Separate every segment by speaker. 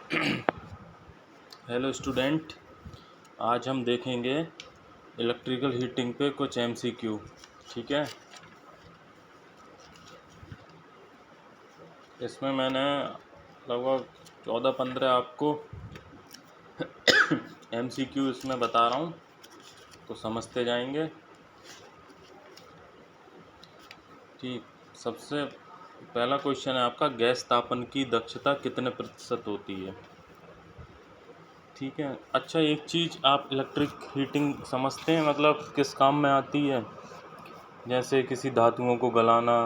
Speaker 1: Hello student, आज हम देखेंगे इलेक्ट्रिकल हीटिंग पे कुछ एमसीक्यू। ठीक है, इसमें मैंने लगभग 14-15 आपको एमसीक्यू इसमें बता रहा हूँ, तो समझते जाएंगे। ठीक, सबसे पहला क्वेश्चन है आपका, गैस तापन की दक्षता कितने प्रतिशत होती है। ठीक है, अच्छा एक चीज़ आप इलेक्ट्रिक हीटिंग समझते हैं, मतलब किस काम में आती है। जैसे किसी धातुओं को गलाना,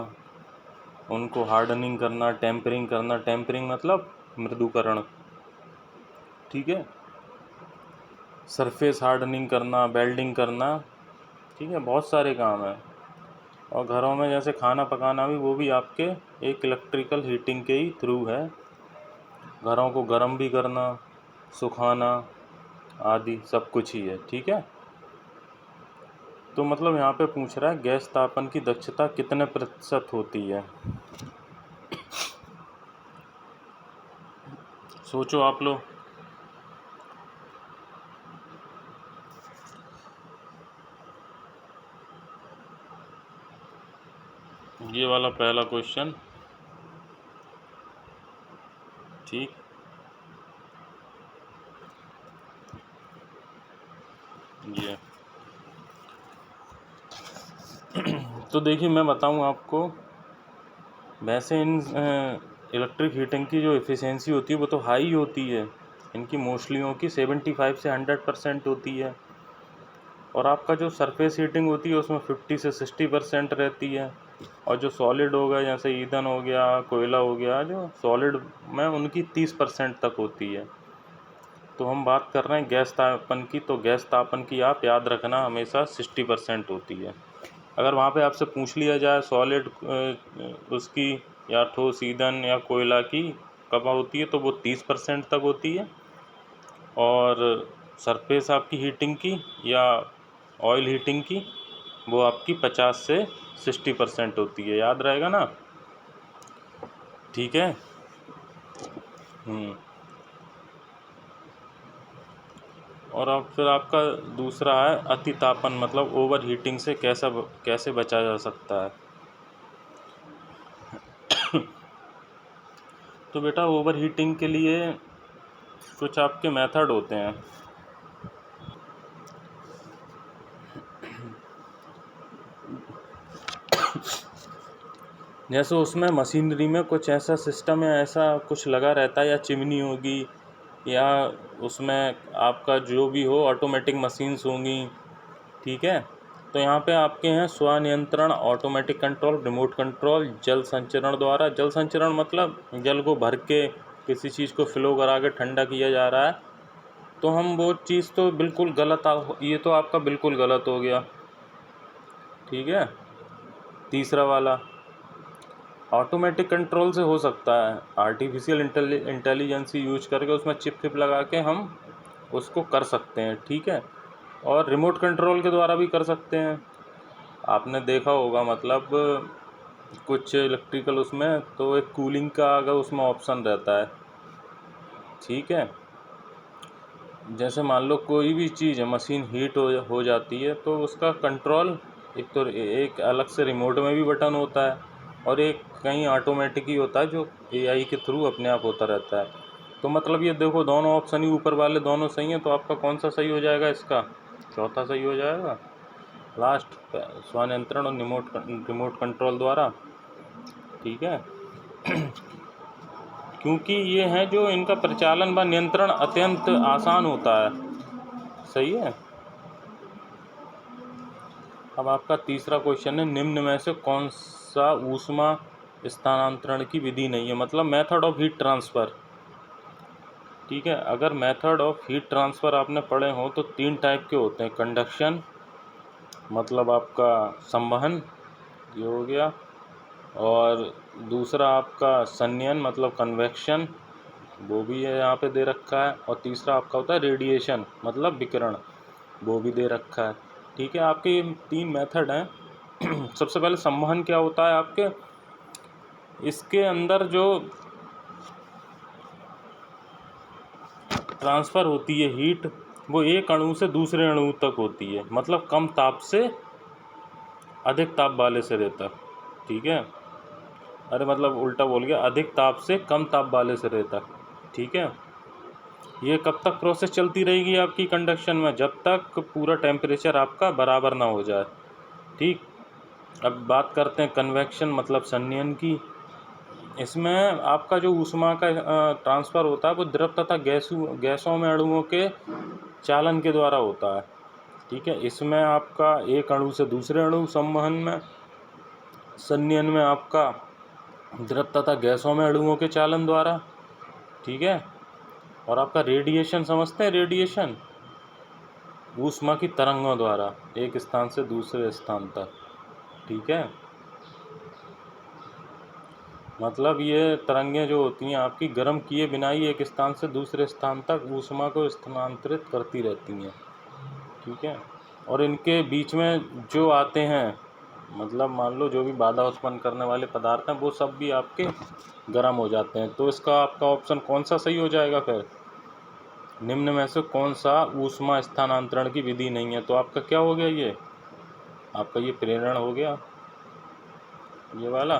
Speaker 1: उनको हार्डनिंग करना, टेम्परिंग करना। टेम्परिंग मतलब मृदुकरण। ठीक है, सरफेस हार्डनिंग करना, वेल्डिंग करना। ठीक है, बहुत सारे काम हैं। और घरों में जैसे खाना पकाना भी, वो भी आपके एक इलेक्ट्रिकल हीटिंग के ही थ्रू है। घरों को गर्म भी करना, सुखाना आदि सब कुछ ही है। ठीक है, तो मतलब यहाँ पे पूछ रहा है गैस तापन की दक्षता कितने प्रतिशत होती है। सोचो आप लोग। ये वाला पहला क्वेश्चन। ठीक, ये तो देखिए मैं बताऊं आपको। वैसे इन इलेक्ट्रिक हीटिंग की जो एफिशिएंसी होती है वो तो हाई होती है। इनकी मोस्टलियों की 75 से 100% होती है। और आपका जो सरफेस हीटिंग होती है उसमें 50 से 60% रहती है। और जो सॉलिड हो गया, जैसे ईंधन हो गया, कोयला हो गया, जो सॉलिड में उनकी 30% तक होती है। तो हम बात कर रहे हैं गैस तापन की, तो गैस तापन की आप याद रखना हमेशा 60% होती है। अगर वहाँ पे आपसे पूछ लिया जाए सॉलिड उसकी या ठोस ईंधन या कोयला की कब होती है, तो वो 30% तक होती है। और सरफेस आपकी हीटिंग की या ऑयल हीटिंग की वो आपकी 50 से 60% होती है। याद रहेगा ना। ठीक है। और अब फिर आपका दूसरा है अति तापन, मतलब ओवर हीटिंग से कैसे बचा जा सकता है। तो बेटा ओवर हीटिंग के लिए कुछ आपके मेथड होते हैं। जैसे उसमें मशीनरी में कुछ ऐसा सिस्टम या ऐसा कुछ लगा रहता है, या चिमनी होगी, या उसमें आपका जो भी हो ऑटोमेटिक मशीन्स होंगी। ठीक है, तो यहाँ पे आपके हैं स्वनियंत्रण, ऑटोमेटिक कंट्रोल, रिमोट कंट्रोल, जल संचरण द्वारा। जल संचरण मतलब जल को भर के किसी चीज़ को फ्लो करा के ठंडा किया जा रहा है। तो हम वो चीज़ तो बिल्कुल गलत, ये तो आपका बिल्कुल गलत हो गया। ठीक है, तीसरा वाला ऑटोमेटिक कंट्रोल से हो सकता है। आर्टिफिशियल इंटेलिजेंस यूज करके उसमें चिप फिप लगा के हम उसको कर सकते हैं। ठीक है, और रिमोट कंट्रोल के द्वारा भी कर सकते हैं। आपने देखा होगा, मतलब कुछ इलेक्ट्रिकल उसमें तो एक कूलिंग का अगर उसमें ऑप्शन रहता है। ठीक है, जैसे मान लो कोई भी चीज़ है, मशीन हीट हो जाती है, तो उसका कंट्रोल एक अलग से रिमोट में भी बटन होता है, और एक कहीं ऑटोमेटिक ही होता है जो एआई के थ्रू अपने आप होता रहता है। तो मतलब ये देखो, दोनों ऑप्शन ही ऊपर वाले दोनों सही हैं, तो आपका कौन सा सही हो जाएगा, इसका चौथा सही हो जाएगा लास्ट, स्वनियंत्रण और रिमोट कंट्रोल द्वारा। ठीक है, क्योंकि ये हैं जो इनका परिचालन व नियंत्रण अत्यंत आसान होता है। सही है। अब आपका तीसरा क्वेश्चन है, निम्न में से कौन सा ऊष्मा स्थानांतरण की विधि नहीं है, मतलब मेथड ऑफ हीट ट्रांसफ़र। ठीक है, अगर मेथड ऑफ हीट ट्रांसफ़र आपने पढ़े हो तो 3 टाइप के होते हैं। कंडक्शन मतलब आपका संवहन, ये हो गया। और दूसरा आपका संयन मतलब कन्वेक्शन, वो भी है यहाँ पे दे रखा है। और तीसरा आपका होता है रेडिएशन मतलब विकिरण, वो भी दे रखा है। ठीक है, आपके ये 3 मेथड हैं। सबसे पहले संवहन क्या होता है आपके, इसके अंदर जो ट्रांसफ़र होती है हीट, वो एक अणु से दूसरे अणु तक होती है, मतलब कम ताप से अधिक ताप वाले सिरे तक। ठीक है, अरे मतलब उल्टा बोल गया, अधिक ताप से कम ताप वाले सिरे तक। ठीक है, ये कब तक प्रोसेस चलती रहेगी आपकी कंडक्शन में? जब तक पूरा टेम्परेचर आपका बराबर ना हो जाए। ठीक, अब बात करते हैं कन्वेक्शन मतलब संघनन की। इसमें आपका जो ऊष्मा का ट्रांसफ़र होता है वो द्रव तथा गैसों में अणुओं के चालन के द्वारा होता है। ठीक है, इसमें आपका एक अणु से दूसरे अणु संवहन में, संघनन में आपका द्रव तथा गैसों में अणुओं के चालन द्वारा। ठीक है, और आपका रेडिएशन समझते हैं? रेडिएशन ऊष्मा की तरंगों द्वारा एक स्थान से दूसरे स्थान तक। ठीक है, मतलब ये तरंगें जो होती हैं आपकी गर्म किए बिना ही एक स्थान से दूसरे स्थान तक ऊष्मा को स्थानांतरित करती रहती हैं। ठीक है, और इनके बीच में जो आते हैं, मतलब मान लो जो भी बाधा उत्पन्न करने वाले पदार्थ हैं वो सब भी आपके गर्म हो जाते हैं। तो इसका आपका ऑप्शन कौन सा सही हो जाएगा फिर? निम्न में से कौन सा ऊष्मा स्थानांतरण की विधि नहीं है? तो आपका क्या हो गया? ये आपका ये प्रेरण हो गया, ये वाला।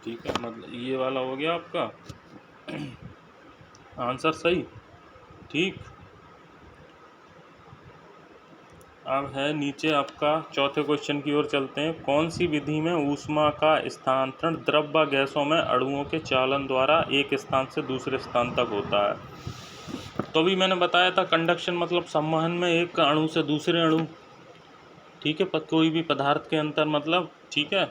Speaker 1: ठीक है, मतलब ये वाला हो गया आपका आंसर सही। ठीक, अब है नीचे आपका चौथे क्वेश्चन की ओर चलते हैं। कौन सी विधि में ऊष्मा का स्थानांतरण द्रव व गैसों में अणुओं के चालन द्वारा एक स्थान से दूसरे स्थान तक होता है? तो भी मैंने बताया था कंडक्शन मतलब संवहन में एक अणु से दूसरे अणु। ठीक है, पर कोई भी पदार्थ के अंतर मतलब। ठीक है,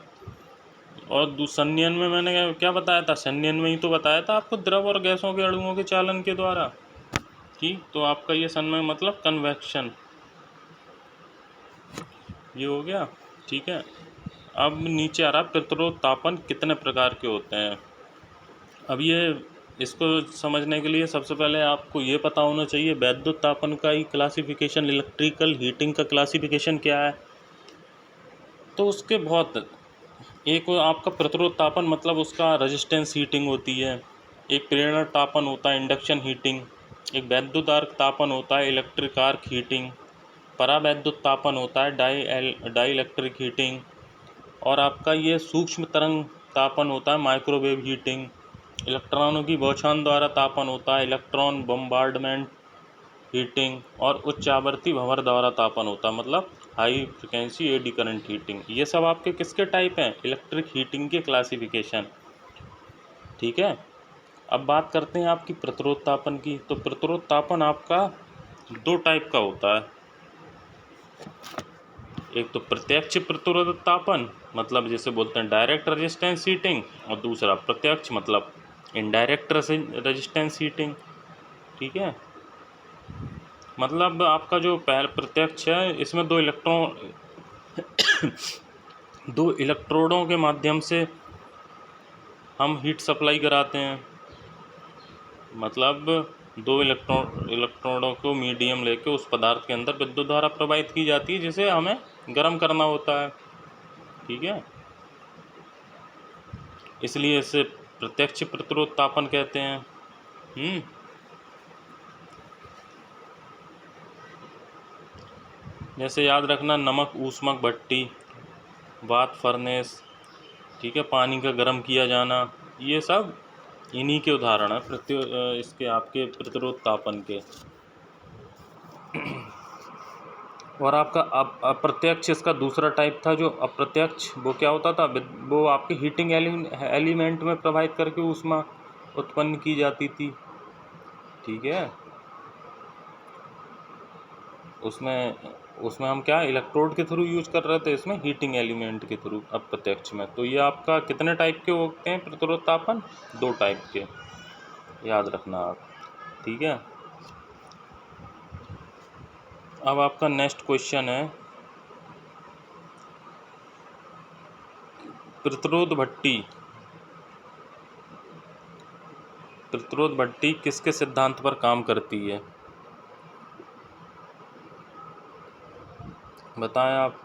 Speaker 1: और संघनन में मैंने क्या बताया था? संघनन में ही तो बताया था आपको, द्रव और गैसों के अणुओं के चालन के द्वारा। ठीक, तो आपका ये संघनन मतलब कन्वेक्शन, ये हो गया। ठीक है, अब नीचे आ रहा प्रतिरोध तापन कितने प्रकार के होते हैं। अब ये इसको समझने के लिए सबसे पहले आपको ये पता होना चाहिए वैद्युत तापन का ही क्लासिफिकेशन, इलेक्ट्रिकल हीटिंग का क्लासिफिकेशन क्या है। तो उसके बहुत, एक आपका प्रतिरोध तापन मतलब उसका रेजिस्टेंस हीटिंग होती है, एक प्रेरण तापन होता है इंडक्शन हीटिंग, एक वैद्युत आर्क तापन होता है इलेक्ट्रिक आर्क हीटिंग, परावैद्युत तापन होता है डाई इलेक्ट्रिक हीटिंग, और आपका ये सूक्ष्म तरंग तापन होता है माइक्रोवेव हीटिंग। इलेक्ट्रॉनों की बौछार द्वारा तापन होता है इलेक्ट्रॉन बम्बार्डमेंट हीटिंग, और उच्च आवृत्ति भंवर द्वारा तापन होता है मतलब high frequency eddy current heating. ये सब आपके किसके टाइप हैं? इलेक्ट्रिक हीटिंग के क्लासिफिकेशन। ठीक है, अब बात करते हैं आपकी प्रतिरोध तापन की। तो प्रतिरोध तापन आपका दो टाइप का होता है, एक तो प्रत्यक्ष प्रतिरोध तापन मतलब जैसे बोलते हैं डायरेक्ट रेजिस्टेंस हीटिंग, और दूसरा प्रत्यक्ष मतलब इनडायरेक्ट रेजिस्टेंस हीटिंग। ठीक है, मतलब आपका जो प्रत्यक्ष है इसमें दो इलेक्ट्रोडों के माध्यम से हम हीट सप्लाई कराते हैं, मतलब दो इलेक्ट्रोडों को मीडियम लेके उस पदार्थ के अंदर विद्युत धारा प्रवाहित की जाती है जिसे हमें गर्म करना होता है। ठीक है, इसलिए इसे प्रत्यक्ष प्रतिरोध तापन कहते हैं। जैसे याद रखना, नमक ऊष्मक भट्टी, बाथ फर्नेस, ठीक है, पानी का गर्म किया जाना, ये सब इन्हीं के उदाहरण है इसके आपके प्रतिरोध तापन के। और आपका अप्रत्यक्ष इसका दूसरा टाइप था। जो अप्रत्यक्ष वो क्या होता था? वो आपके हीटिंग एलिमेंट में प्रवाहित करके ऊष्मा उत्पन्न की जाती थी। ठीक है, उसमें उसमें हम क्या इलेक्ट्रोड के थ्रू यूज कर रहे थे, इसमें हीटिंग एलिमेंट के थ्रू अप्रत्यक्ष में। तो ये आपका कितने टाइप के होते हैं प्रतिरोध तापन? दो टाइप के, याद रखना आप। ठीक है, अब आपका नेक्स्ट क्वेश्चन है प्रतिरोध भट्टी। प्रतिरोध भट्टी किसके सिद्धांत पर काम करती है? बताएं आप।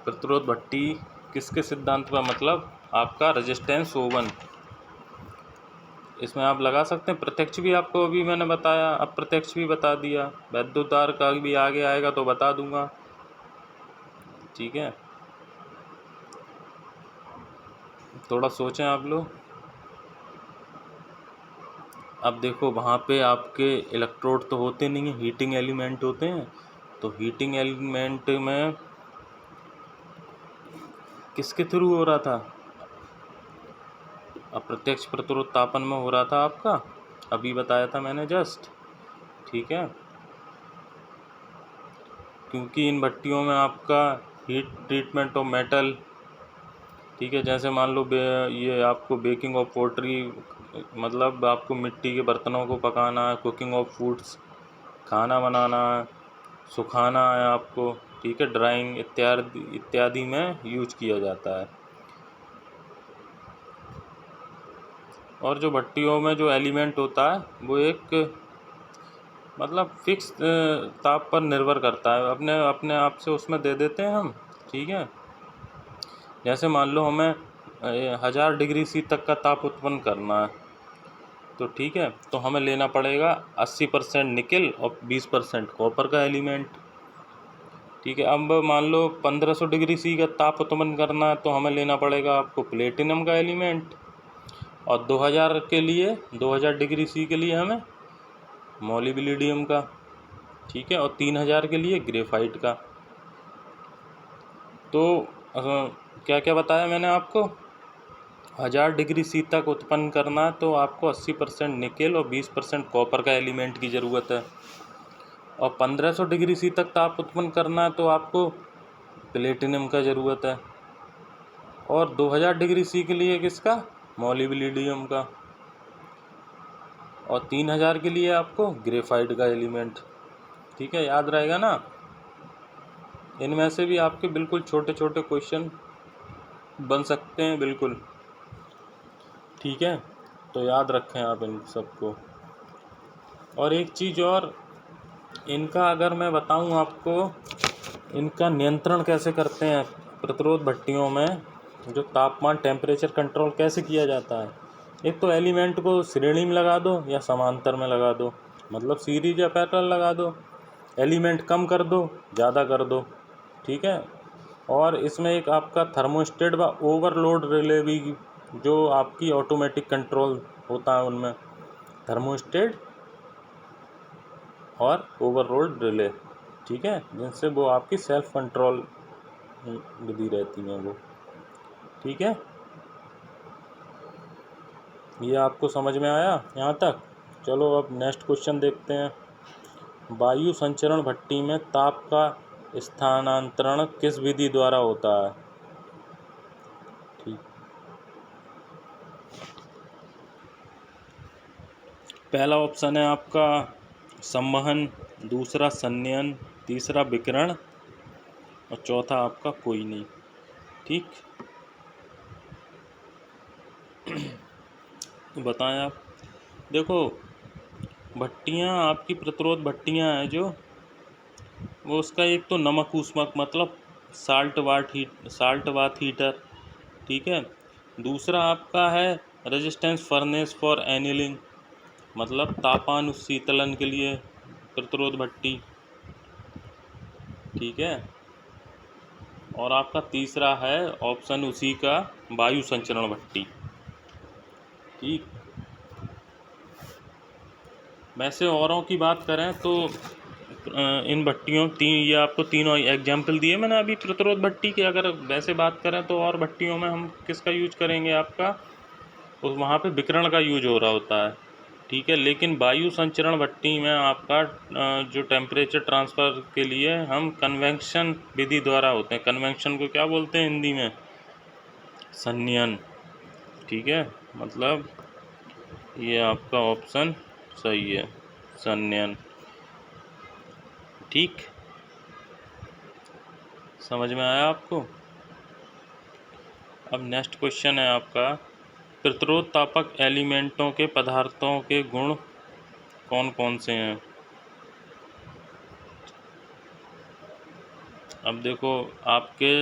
Speaker 1: प्रतिरोध भट्टी किसके सिद्धांत पर, मतलब आपका रेजिस्टेंस O1। इसमें आप लगा सकते हैं प्रत्यक्ष भी, आपको अभी मैंने बताया, अप्रत्यक्ष भी बता दिया, वैद्युतार का भी आगे आएगा तो बता दूंगा। ठीक है, थोड़ा सोचें आप लोग। अब देखो वहाँ पे आपके इलेक्ट्रोड तो होते नहीं हैं, हीटिंग एलिमेंट होते हैं। तो हीटिंग एलिमेंट में किसके थ्रू हो रहा था, अप्रत्यक्ष प्रतिरोध तापन में हो रहा था आपका, अभी बताया था मैंने जस्ट। ठीक है, क्योंकि इन भट्टियों में आपका हीट ट्रीटमेंट ऑफ मेटल, ठीक है, जैसे मान लो ये आपको बेकिंग ऑफ पोट्री, मतलब आपको मिट्टी के बर्तनों को पकाना है, कुकिंग ऑफ फूड्स, खाना बनाना है, सुखाना है आपको, ठीक है, ड्राइंग इत्यादि इत्यादि में यूज किया जाता है। और जो भट्टियों में जो एलिमेंट होता है वो एक मतलब फिक्स ताप पर निर्भर करता है, अपने अपने आप से उसमें दे देते हैं हम। ठीक है, जैसे मान लो हमें 1000 डिग्री सी तक का ताप उत्पन्न करना है, तो ठीक है, तो हमें लेना पड़ेगा 80% निकेल और 20% कॉपर का एलिमेंट। ठीक है, अब मान लो 1500 डिग्री सी का ताप उत्पन्न करना है, तो हमें लेना पड़ेगा आपको प्लेटिनम का एलिमेंट। और 2000 के लिए, 2000 डिग्री सी के लिए हमें मोलिब्डेनम का। ठीक है, और 3000 के लिए ग्रेफाइट का। तो क्या क्या बताया मैंने आपको, 1000 डिग्री सी तक उत्पन्न करना तो आपको 80% निकेल और 20% कॉपर का एलिमेंट की ज़रूरत है। और 1500 डिग्री सी तक ताप उत्पन्न करना तो आपको प्लेटिनम का ज़रूरत है। और 2000 डिग्री सी के लिए किसका, मोलिब्डेनम का। और 3000 के लिए आपको ग्रेफाइट का एलिमेंट। ठीक है, याद रहेगा ना। इनमें से भी आपके बिल्कुल छोटे छोटे क्वेश्चन बन सकते हैं बिल्कुल। ठीक है, तो याद रखें आप इन सबको। और एक चीज़ और, इनका अगर मैं बताऊं आपको, इनका नियंत्रण कैसे करते हैं प्रतिरोध भट्टियों में, जो तापमान टेम्परेचर कंट्रोल कैसे किया जाता है। एक तो एलिमेंट को श्रेणी में लगा दो या समांतर में लगा दो, मतलब सीरीज या पैरेलल लगा दो, एलिमेंट कम कर दो ज़्यादा कर दो। ठीक है, और इसमें एक आपका थर्मोस्टेट व ओवरलोड रिले भी, जो आपकी ऑटोमेटिक कंट्रोल होता है उनमें, थर्मोस्टेट और ओवरलोड रिले। ठीक है, जिनसे वो आपकी सेल्फ कंट्रोल विधि रहती हैं वो। ठीक है, ये आपको समझ में आया यहाँ तक। चलो अब नेक्स्ट क्वेश्चन देखते हैं। वायु संचरण भट्टी में ताप का स्थानांतरण किस विधि द्वारा होता है। ठीक, पहला ऑप्शन है आपका संवहन, दूसरा संनयन, तीसरा विकिरण और चौथा आपका कोई नहीं। ठीक, तो बताएं आप। देखो भट्टियाँ आपकी प्रतिरोध भट्टियाँ हैं जो, वो उसका एक तो नमक ऊष्मक मतलब साल्ट बाथ हीटर। ठीक है, दूसरा आपका है रेजिस्टेंस फर्नेस फॉर एनीलिंग, मतलब तापानुशीतलन के लिए प्रतिरोध भट्टी। ठीक है, और आपका तीसरा है ऑप्शन उसी का, वायु संचरण भट्टी। ठीक, वैसे औरों की बात करें तो इन भट्टियों ये आपको तीनों एग्जाम्पल दिए मैंने अभी प्रतिरोध भट्टी के। अगर वैसे बात करें तो और भट्टियों में हम किसका यूज करेंगे, आपका उस वहाँ पे विकिरण का यूज हो रहा होता है। ठीक है, लेकिन वायु संचरण भट्टी में आपका जो टेम्परेचर ट्रांसफ़र के लिए हम कन्वेक्शन विधि द्वारा होते हैं। कन्वेक्शन को क्या बोलते हैं हिंदी में, संनयन। ठीक है, मतलब ये आपका ऑप्शन सही है, संनयन। ठीक, समझ में आया आपको। अब नेक्स्ट क्वेश्चन है आपका, प्रतिरोध तापक एलिमेंटों के पदार्थों के गुण कौन कौन से हैं। अब देखो आपके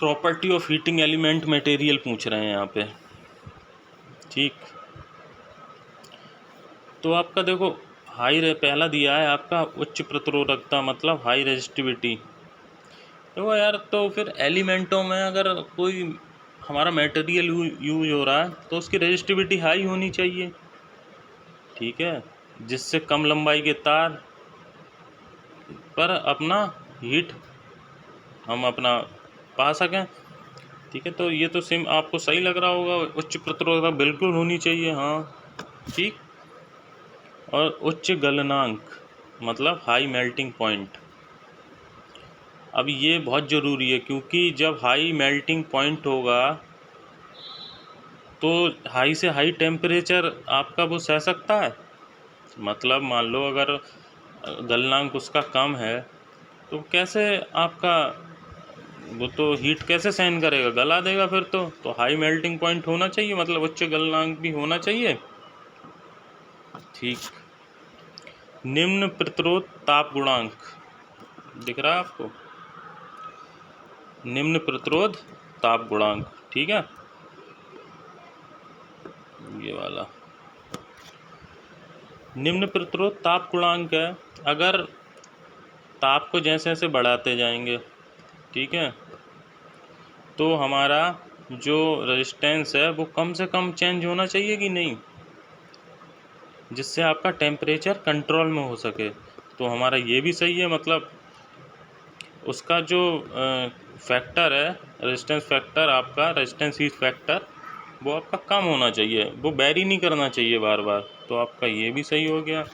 Speaker 1: property of heating element material पूछ रहे हैं यहाँ पे। ठीक, तो आपका देखो पहला दिया है आपका उच्च प्रतिरोधकता, मतलब हाई रेजिस्टिविटी। देखो यार, तो फिर एलिमेंटों में अगर कोई हमारा मटेरियल यूज हो रहा है तो उसकी रेजिस्टिविटी हाई होनी चाहिए, ठीक है, जिससे कम लंबाई के तार पर अपना हीट हम अपना पा सकें। ठीक है, तो ये तो सेम आपको सही लग रहा होगा, उच्च प्रतिरोधकता बिल्कुल होनी चाहिए, हाँ ठीक। और उच्च गलनांक मतलब हाई मेल्टिंग पॉइंट। अब ये बहुत ज़रूरी है, क्योंकि जब हाई मेल्टिंग पॉइंट होगा तो हाई से हाई टेम्परेचर आपका वो सह सकता है। मतलब मान लो अगर गलनांक उसका कम है तो कैसे आपका वो तो हीट कैसे सहन करेगा, गला देगा फिर तो हाई मेल्टिंग पॉइंट होना चाहिए, मतलब उच्च गलनांक भी होना चाहिए। ठीक, निम्न प्रतिरोध ताप गुणांक दिख रहा है आपको, निम्न प्रतिरोध ताप गुणांक, ठीक है, ये वाला निम्न प्रतिरोध ताप गुणांक है। अगर ताप को जैसे जैसे बढ़ाते जाएंगे, ठीक है, तो हमारा जो रेजिस्टेंस है वो कम से कम चेंज होना चाहिए कि नहीं, जिससे आपका टेम्परेचर कंट्रोल में हो सके। तो हमारा ये भी सही है, मतलब उसका जो फैक्टर है, रेजिस्टेंस फैक्टर, आपका रेजिस्टेंस हीट फैक्टर, वो आपका कम होना चाहिए, वो वेरी नहीं करना चाहिए बार बार। तो आपका ये भी सही हो गया।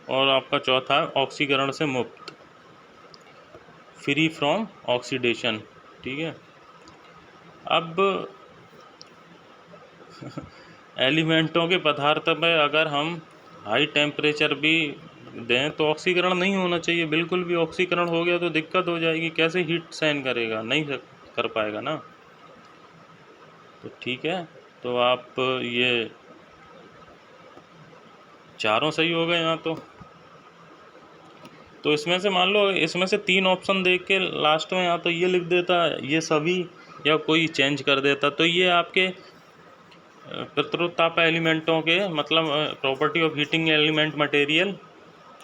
Speaker 1: और आपका चौथा ऑक्सीकरण से मुक्त, फ्री फ्रॉम ऑक्सीडेशन, ठीक है। अब एलिमेंटों के पदार्थ में अगर हम हाई टेम्परेचर भी दें तो ऑक्सीकरण नहीं होना चाहिए बिल्कुल भी। ऑक्सीकरण हो गया तो दिक्कत हो जाएगी, कैसे हीट सहन करेगा, नहीं कर पाएगा ना। तो ठीक है, तो आप ये चारों सही हो गए यहाँ तो इसमें से मान लो, इसमें से 3 ऑप्शन देख के लास्ट में या तो ये लिख देता ये सभी, या कोई चेंज कर देता, तो ये आपके प्रतिरोध ताप एलिमेंटों के मतलब property of heating element material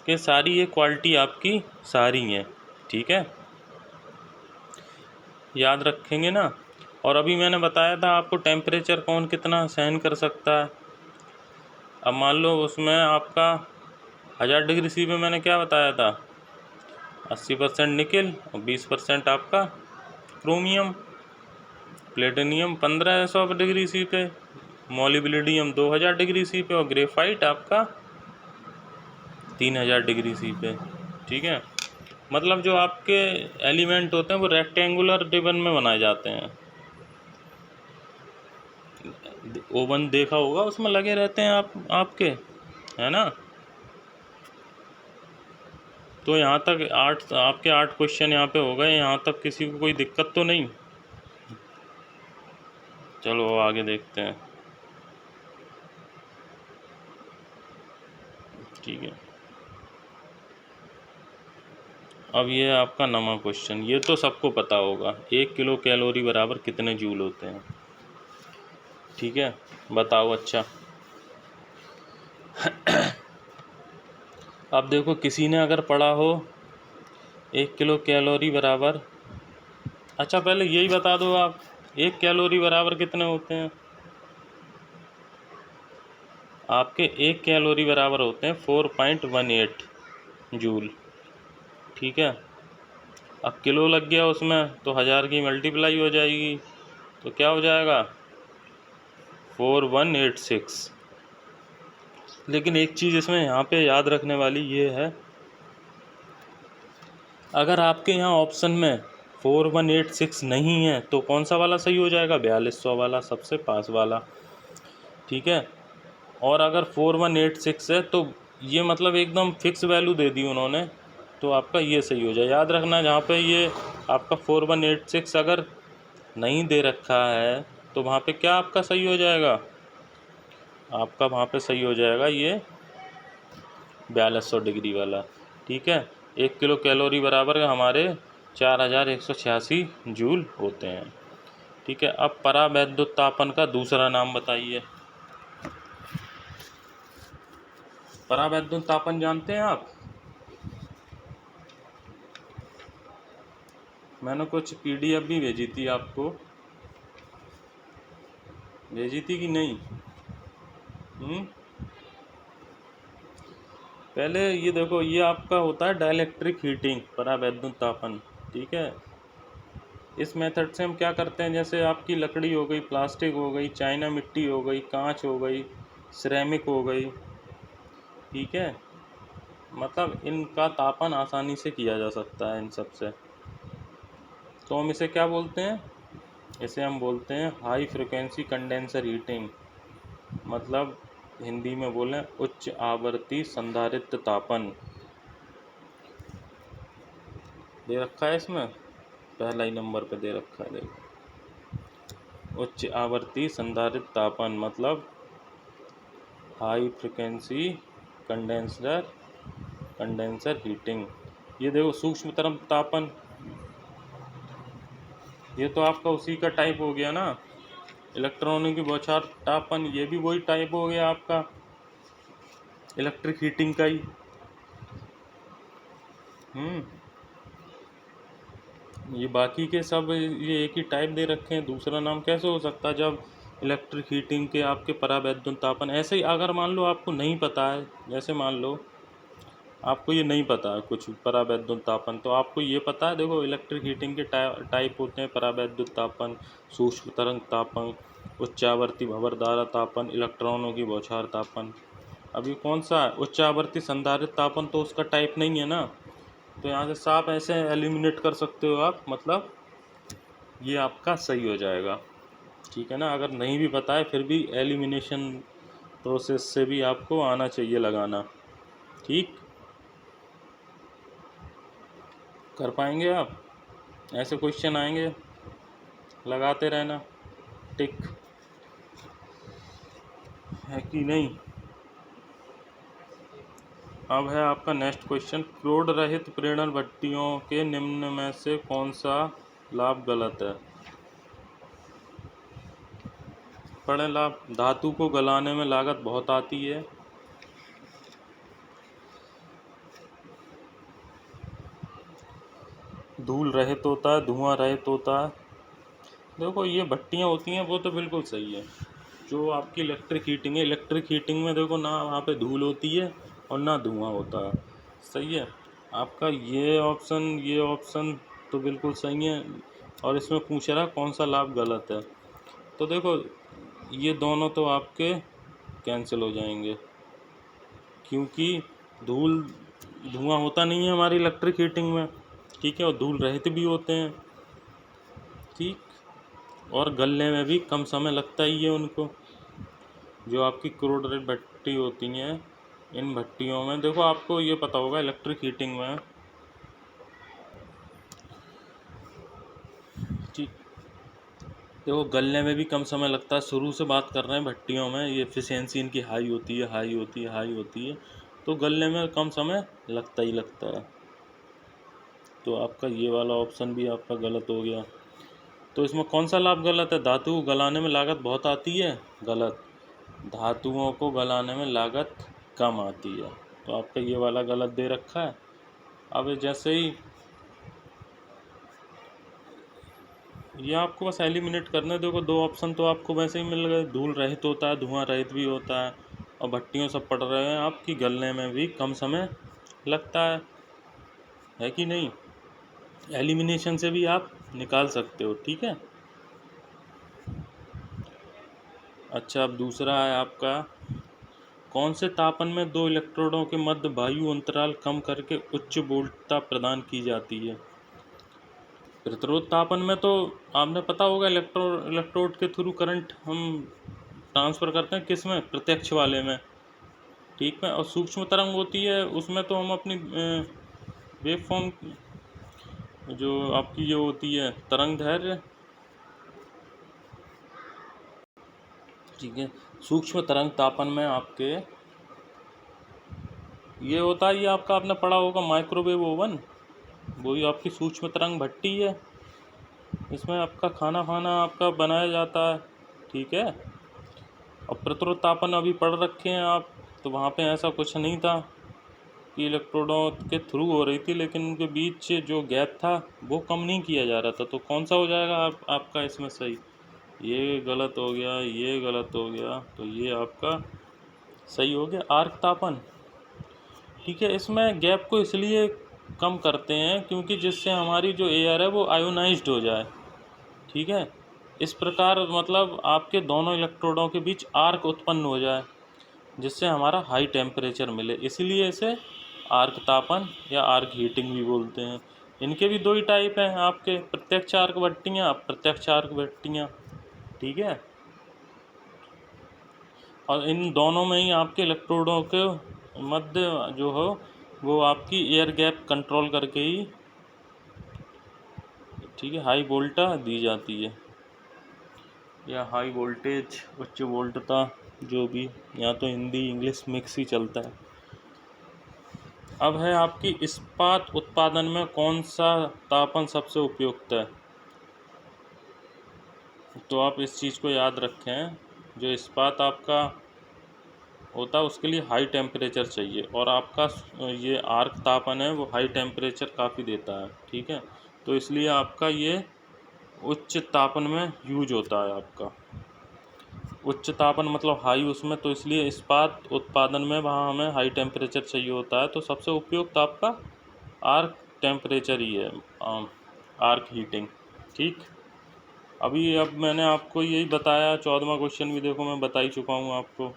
Speaker 1: के सारी ये क्वालिटी आपकी सारी हैं, ठीक है, याद रखेंगे ना। और अभी मैंने बताया था आपको टेम्परेचर कौन कितना सहन कर सकता है। अब मान लो उसमें आपका 1000 डिग्री सी पे मैंने क्या बताया था, 80% निकेल और 20% आपका क्रोमियम, प्लेटिनियम 1500 डिग्री सी पे, मोलिब्डेनम 2000 डिग्री सी पे, और ग्रेफाइट आपका 3000 डिग्री सी पे, ठीक है। मतलब जो आपके एलिमेंट होते हैं वो रेक्टेंगुलर रिबन में बनाए जाते हैं। ओवन देखा होगा, उसमें लगे रहते हैं आपके, है ना। तो यहाँ तक आपके 8 क्वेश्चन यहाँ पे हो गए। यहाँ तक किसी को कोई दिक्कत तो नहीं? चलो आगे देखते हैं, ठीक है। अब ये आपका नवा क्वेश्चन, ये तो सबको पता होगा, 1 किलो कैलोरी बराबर कितने जूल होते हैं, ठीक है, बताओ। अच्छा अब देखो, किसी ने अगर पढ़ा हो 1 किलो कैलोरी बराबर, अच्छा पहले यही बता दो आप, 1 कैलोरी बराबर कितने होते हैं आपके? 1 कैलोरी बराबर होते हैं 4.18 जूल, ठीक है। अब किलो लग गया उसमें तो 1000 की मल्टीप्लाई हो जाएगी, तो क्या हो जाएगा 4186। लेकिन एक चीज़ इसमें यहाँ पे याद रखने वाली ये है, अगर आपके यहाँ ऑप्शन में 4186 नहीं है तो कौन सा वाला सही हो जाएगा? 4200 वाला, सबसे पास वाला, ठीक है। और अगर 4186 है तो ये मतलब एकदम फिक्स वैल्यू दे दी उन्होंने, तो आपका ये सही हो जाए। याद रखना, जहाँ पे ये आपका 4186 अगर नहीं दे रखा है तो वहाँ पे क्या आपका सही हो जाएगा? आपका वहाँ पे सही हो जाएगा ये 4200 डिग्री वाला, ठीक है। 1 किलो कैलोरी बराबर हमारे 4186 जूल होते हैं। ठीक है, अब परावैद्युत तापन का दूसरा नाम बताइए। परावैद्युत तापन जानते हैं आप? मैंने कुछ PDF भी भेजी थी आपको, भेजी थी कि नहीं? पहले ये देखो, ये आपका होता है डाइलेक्ट्रिक हीटिंग, परावैद्युत तापन। ठीक है, इस मेथड से हम क्या करते हैं, जैसे आपकी लकड़ी हो गई, प्लास्टिक हो गई, चाइना मिट्टी हो गई, कांच हो गई, सिरेमिक हो गई, ठीक है, मतलब इनका तापन आसानी से किया जा सकता है इन सब से। तो हम इसे क्या बोलते हैं? इसे हम बोलते हैं हाई फ्रिक्वेंसी कंडेंसर हीटिंग, मतलब हिंदी में बोलें उच्च आवर्ती संधारित्र तापन। दे रखा है इसमें, पहला ही नंबर पे दे रखा है, देखो, उच्च आवर्ती संधारित्र तापन मतलब हाई फ्रिक्वेंसी कंडेंसर हीटिंग। ये देखो सूक्ष्म तरंग तापन, ये तो आपका उसी का टाइप हो गया ना, इलेक्ट्रॉनों की बौछार तापन, ये भी वही टाइप हो गया आपका इलेक्ट्रिक हीटिंग का ही। ये बाकी के सब ये एक ही टाइप दे रखे हैं, दूसरा नाम कैसे हो सकता है जब इलेक्ट्रिक हीटिंग के आपके परावैद्युत तापन। ऐसे ही अगर मान लो आपको नहीं पता है, जैसे मान लो आपको ये नहीं पता है कुछ परावैद्युत तापन, तो आपको ये पता है, देखो इलेक्ट्रिक हीटिंग के टाइप होते हैं परावैद्युत तापन, सूक्ष्म तरंग तापन, उच्चावर्ती भंवरधारा तापन, इलेक्ट्रॉनों की बौछार तापन। अभी कौन सा है उच्चावर्ती संधारित्र तापन, तो उसका टाइप नहीं है ना, तो यहाँ से साफ ऐसे एलिमिनेट कर सकते हो आप, मतलब ये आपका सही हो जाएगा। ठीक है ना, अगर नहीं भी पता है फिर भी एलिमिनेशन प्रोसेस से भी आपको आना चाहिए लगाना। ठीक, कर पाएंगे आप? ऐसे क्वेश्चन आएंगे, लगाते रहना टिक, है कि नहीं। अब है आपका नेक्स्ट क्वेश्चन, क्लोड रहित प्रेरण भट्टियों के निम्न में से कौन सा लाभ गलत है? पढ़े लाभ, धातु को गलाने में लागत बहुत आती है, धूल रहित होता है, धुआं रहित होता है। देखो ये भट्टियाँ होती हैं वो तो बिल्कुल सही है, जो आपकी इलेक्ट्रिक हीटिंग है, इलेक्ट्रिक हीटिंग में देखो ना वहाँ पे धूल होती है और ना धुआं होता है, सही है। आपका ये ऑप्शन तो बिल्कुल सही है, और इसमें पूछ रहा कौन सा लाभ गलत है, तो देखो ये दोनों तो आपके कैंसिल हो जाएंगे, क्योंकि धूल धुआं होता नहीं है हमारी इलेक्ट्रिक हीटिंग में, ठीक है, और धूल रहित भी होते हैं, ठीक, और गलने में भी कम समय लगता ही है उनको। जो आपकी क्रूड रेट भट्टी होती हैं, इन भट्टियों में देखो आपको ये पता होगा इलेक्ट्रिक हीटिंग में, ठीक, देखो गलने में भी कम समय लगता है, शुरू से बात कर रहे हैं भट्टियों में, ये एफिशिएंसी इनकी हाई होती है, हाई होती है, हाई होती है, तो गलने में कम समय लगता ही लगता है, तो आपका ये वाला ऑप्शन भी आपका गलत हो गया। तो इसमें कौन सा लाभ गलत है? धातु को गलाने में लागत बहुत आती है, गलत, धातुओं को गलाने में लागत कम आती है, तो आपका ये वाला गलत दे रखा है। अब जैसे ही ये आपको बस एलिमिनेट करने, देखो दो ऑप्शन तो आपको वैसे ही मिल गए, धूल रहित होता है, धुआं रहित भी होता है, और भट्टियों सब पड़ रहे हैं आपकी गलने में भी कम समय लगता है कि नहीं। एलिमिनेशन से भी आप निकाल सकते हो, ठीक है। अच्छा, अब दूसरा है आपका, कौन से तापन में दो इलेक्ट्रोडों के मध्य वायु अंतराल कम करके उच्च वोल्टता प्रदान की जाती है? प्रतिरोध तापन में तो आपने पता होगा, इलेक्ट्रोड के थ्रू करंट हम ट्रांसफ़र करते हैं, किस में? प्रत्यक्ष वाले में, ठीक है। और सूक्ष्म तरंग होती है उसमें तो हम अपनी वेव फॉर्म, जो आपकी ये होती है तरंग दैर्ध्य, ठीक है। सूक्ष्म तरंग तापन में आपके ये होता है, ये आपका आपने पढ़ा होगा माइक्रोवेव ओवन, वही आपकी सूक्ष्म तरंग भट्टी है, इसमें आपका खाना आपका बनाया जाता है, ठीक है। और प्रतिरोध तापन अभी पढ़ रखे हैं आप, तो वहाँ पे ऐसा कुछ नहीं था कि इलेक्ट्रोडों के थ्रू हो रही थी, लेकिन उनके बीच जो गैप था वो कम नहीं किया जा रहा था। तो कौन सा हो जाएगा आपका इसमें सही? ये गलत हो गया, ये गलत हो गया, तो ये आपका सही हो गया आर्क तापन, ठीक है। इसमें गैप को इसलिए कम करते हैं क्योंकि जिससे हमारी जो एयर है वो आयोनाइज्ड हो जाए, ठीक है। इस प्रकार मतलब आपके दोनों इलेक्ट्रोडों के बीच आर्क उत्पन्न हो जाए, जिससे हमारा हाई टेम्परेचर मिले, इसीलिए इसे आर्क तापन या आर्क हीटिंग भी बोलते हैं। इनके भी दो ही टाइप हैं आपके, प्रत्यक्ष आर्क भट्टियाँ, अप्रत्यक्ष आर्क भट्टियाँ, ठीक है। और इन दोनों में ही आपके इलेक्ट्रोडों के मध्य जो हो वो आपकी एयर गैप कंट्रोल करके ही, ठीक है, हाई वोल्टा दी जाती है, या हाई वोल्टेज उच्च वोल्टता, जो भी, यहाँ तो हिंदी इंग्लिश मिक्स ही चलता है। अब है आपकी इस्पात उत्पादन में कौन सा तापन सबसे उपयुक्त है? तो आप इस चीज़ को याद रखें, जो इस्पात आपका होता है उसके लिए हाई टेम्परेचर चाहिए, और आपका ये आर्क तापन है वो हाई टेम्परेचर काफ़ी देता है, ठीक है। तो इसलिए आपका ये उच्च तापन में यूज होता है आपका, उच्च तापन मतलब हाई उसमें, तो इसलिए इस्पात उत्पादन में वहाँ हमें हाई टेम्परेचर चाहिए होता है। तो सबसे उपयुक्त आपका आर्क टेम्परेचर ही है, आर्क हीटिंग, ठीक। अब मैंने आपको यही बताया, 14वां क्वेश्चन भी देखो मैं बता ही चुका हूँ आपको।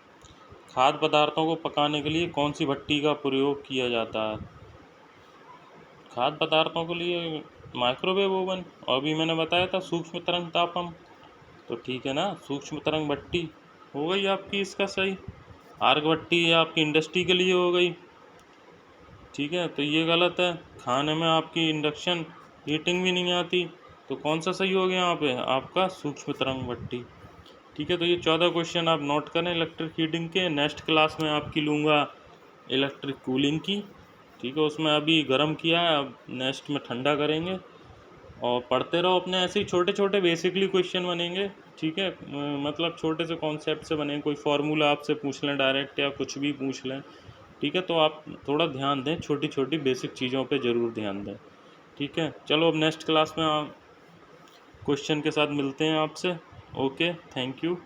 Speaker 1: खाद्य पदार्थों को पकाने के लिए कौन सी भट्टी का प्रयोग किया जाता है? खाद्य पदार्थों के लिए माइक्रोवेव ओवन, और अभी मैंने बताया था सूक्ष्म तरंग तापन, तो ठीक है ना, सूक्ष्म तरंग भट्टी हो गई आपकी इसका सही। आर्क भट्टी आपकी इंडस्ट्री के लिए हो गई, ठीक है। तो ये गलत है, खाने में आपकी इंडक्शन हीटिंग भी नहीं आती, तो कौन सा सही हो गया यहाँ पे? आपका सूक्ष्म तरंग भट्टी, ठीक है। तो ये 14 क्वेश्चन आप नोट करें इलेक्ट्रिक हीटिंग के। नेक्स्ट क्लास में आपकी लूँगा इलेक्ट्रिक कूलिंग की, ठीक है। उसमें अभी गर्म किया है, अब नेक्स्ट में ठंडा करेंगे, और पढ़ते रहो अपने, ऐसे ही छोटे छोटे बेसिकली क्वेश्चन बनेंगे, ठीक है। मतलब छोटे से कॉन्सेप्ट से बने, कोई फार्मूला आपसे पूछ लें डायरेक्ट या कुछ भी पूछ लें, ठीक है। तो आप थोड़ा ध्यान दें, छोटी छोटी बेसिक चीज़ों पे ज़रूर ध्यान दें, ठीक है। चलो अब नेक्स्ट क्लास में आप क्वेश्चन के साथ मिलते हैं आपसे। Okay, thank you.